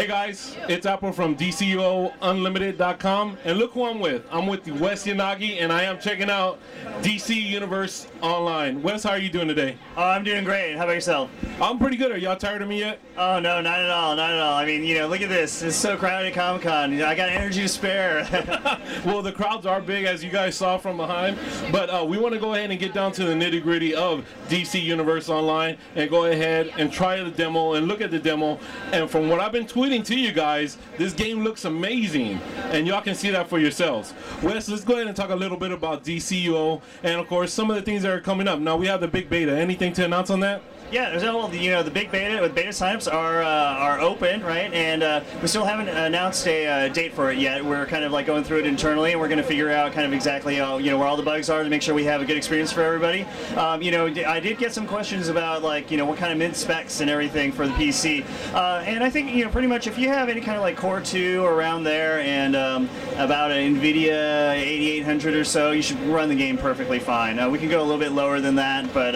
Hey guys, it's Apple from DCUO Unlimited.com, and look who I'm with. I'm with Wes Yanagi, and I am checking out DC Universe Online. Wes, how are you doing today? Oh, I'm doing great. How about yourself? I'm pretty good. Are y'all tired of me yet? Oh, no, not at all, not at all. I mean, you know, look at this. It's so crowded at Comic-Con. I got energy to spare. Well, the crowds are big, as you guys saw from behind, but we want to go ahead and get down to the nitty-gritty of DC Universe Online and go ahead and try the demo and look at the demo. And from what I've been tweeting to you guys, this game looks amazing, and y'all can see that for yourselves. Wes, let's go ahead and talk a little bit about DCUO and, of course, some of the things that are coming up. Now, we have the big beta. Anything to announce on that? Yeah, the big beta with beta signups are open, right? And we still haven't announced a date for it yet. We're kind of like going through it internally, and we're going to figure out kind of exactly where all the bugs are to make sure we have a good experience for everybody. I did get some questions about like what kind of mid specs and everything for the PC, and I think pretty much if you have any kind of like Core 2 around there and about an NVIDIA 8800 or so, you should run the game perfectly fine. We can go a little bit lower than that, but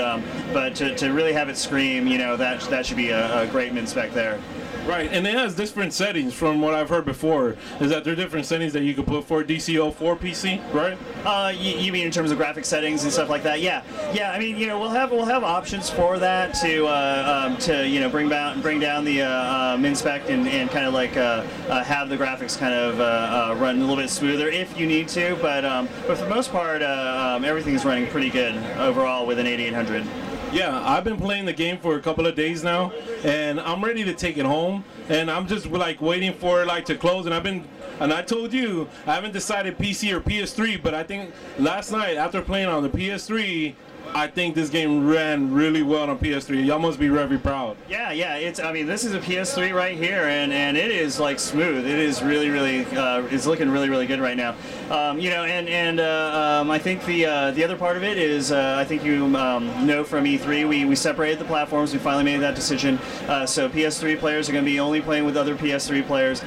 to really have it scream, that should be a great min-spec there. Right, and it has different settings from what I've heard before, is that there are different settings that you could put for DCO for PC, right? You mean in terms of graphic settings and stuff like that? Yeah. I mean, we'll have options for that to bring down the min-spec and kind of like have the graphics kind of run a little bit smoother if you need to, but for the most part, everything is running pretty good overall with an 8800. Yeah, I've been playing the game for a couple of days now, and I'm ready to take it home, and I'm just like waiting for it like to close, and I told you, I haven't decided PC or PS3, but I think last night after playing on the PS3, I think this game ran really well on PS3. Y'all must be very proud. Yeah. This is a PS3 right here, and it is like smooth. It is really, it's looking really, really good right now. I think the other part of it is, I think you know from E3, we separated the platforms. We finally made that decision. So PS3 players are going to be only playing with other PS3 players.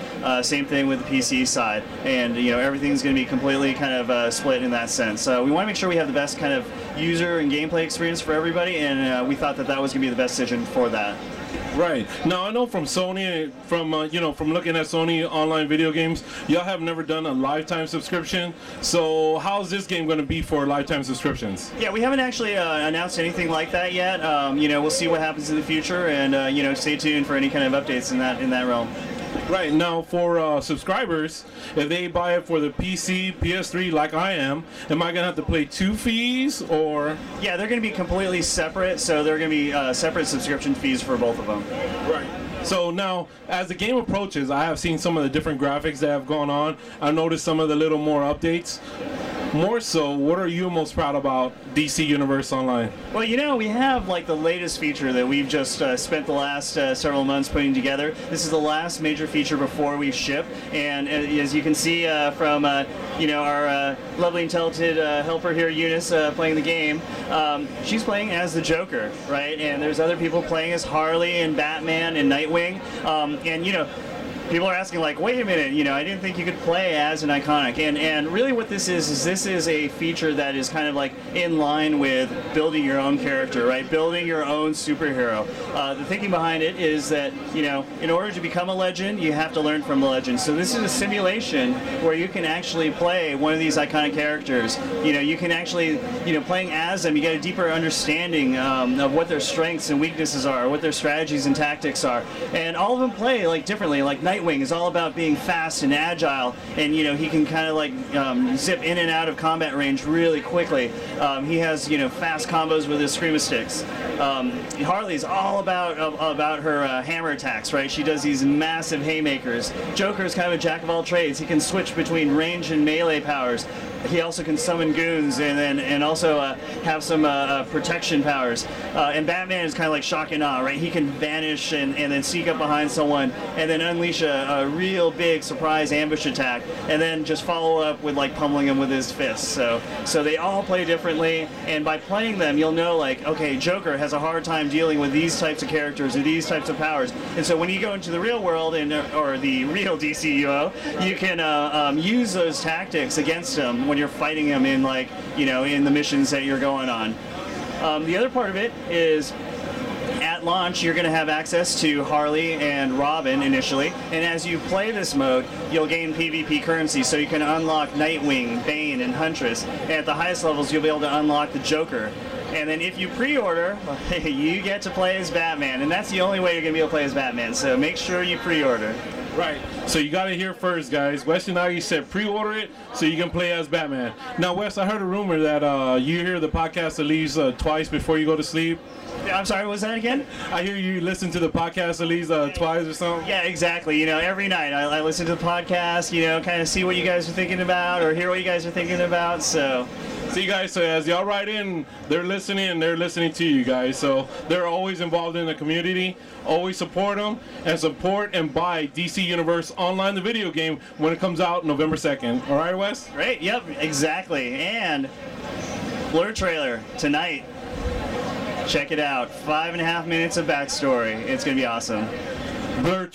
Same thing with the PC side, and everything's going to be completely kind of split in that sense. We want to make sure we have the best kind of user and gameplay experience for everybody, and we thought that was going to be the best decision for that. Right. Now, I know from Sony, from looking at Sony online video games, y'all have never done a lifetime subscription. So how's this game going to be for lifetime subscriptions? Yeah, we haven't actually announced anything like that yet. We'll see what happens in the future, and stay tuned for any kind of updates in that realm. Right, now for subscribers, if they buy it for the PC, PS3 like I am I going to have to pay two fees, or? Yeah, they're going to be completely separate, so they're going to be separate subscription fees for both of them. Right. So now, as the game approaches, I have seen some of the different graphics that have gone on. I've noticed some of the little more updates. More so, what are you most proud about DC Universe Online? Well, we have like the latest feature that we've just spent the last several months putting together. This is the last major feature before we ship, and as you can see from our lovely and talented helper here, Eunice, playing the game, she's playing as the Joker, right? And there's other people playing as Harley and Batman and Nightwing, people are asking like, wait a minute, I didn't think you could play as an iconic. And really what this is this is a feature that is kind of like in line with building your own character, right? Building your own superhero. The thinking behind it is that, in order to become a legend, you have to learn from the legend. So this is a simulation where you can actually play one of these iconic characters. You can actually, playing as them, you get a deeper understanding of what their strengths and weaknesses are, what their strategies and tactics are. And all of them play like differently. Like Nightwing is all about being fast and agile, and he can kind of like zip in and out of combat range really quickly. He has fast combos with his screamer sticks. Harley's all about her hammer attacks, right? She does these massive haymakers. Joker is kind of a jack of all trades. He can switch between range and melee powers. He also can summon goons and also have some protection powers. And Batman is kind of like shock and awe, right? He can vanish and then sneak up behind someone and then unleash a real big surprise ambush attack, and then just follow up with like pummeling him with his fists. So they all play differently, and by playing them, you'll know like, okay, Joker has a hard time dealing with these types of characters or these types of powers. And so when you go into the real world or the real DCUO, you can use those tactics against him when you're fighting him in like in the missions that you're going on. The other part of it is At launch, you're going to have access to Harley and Robin initially, and as you play this mode, you'll gain PvP currency, so you can unlock Nightwing, Bane, and Huntress. And at the highest levels, you'll be able to unlock the Joker. And then if you pre-order, you get to play as Batman, and that's the only way you're going to be able to play as Batman, so make sure you pre-order. Right. So you got to hear first, guys. Wes and I said pre-order it so you can play as Batman. Now, Wes, I heard a rumor that you hear the podcast at least twice before you go to sleep. I'm sorry, what was that again? I hear you listen to the podcast at least twice or something. Yeah, exactly. You know, every night I listen to the podcast, you know, kind of see what you guys are thinking about or hear what you guys are thinking about, so... See, guys, so as y'all write in, they're listening to you guys. So they're always involved in the community. Always support them and support and buy DC Universe Online, the video game, when it comes out November 2nd. All right, Wes? Great, yep, exactly. And Blur trailer tonight. Check it out. 5.5 minutes of backstory. It's going to be awesome. Blur trailer.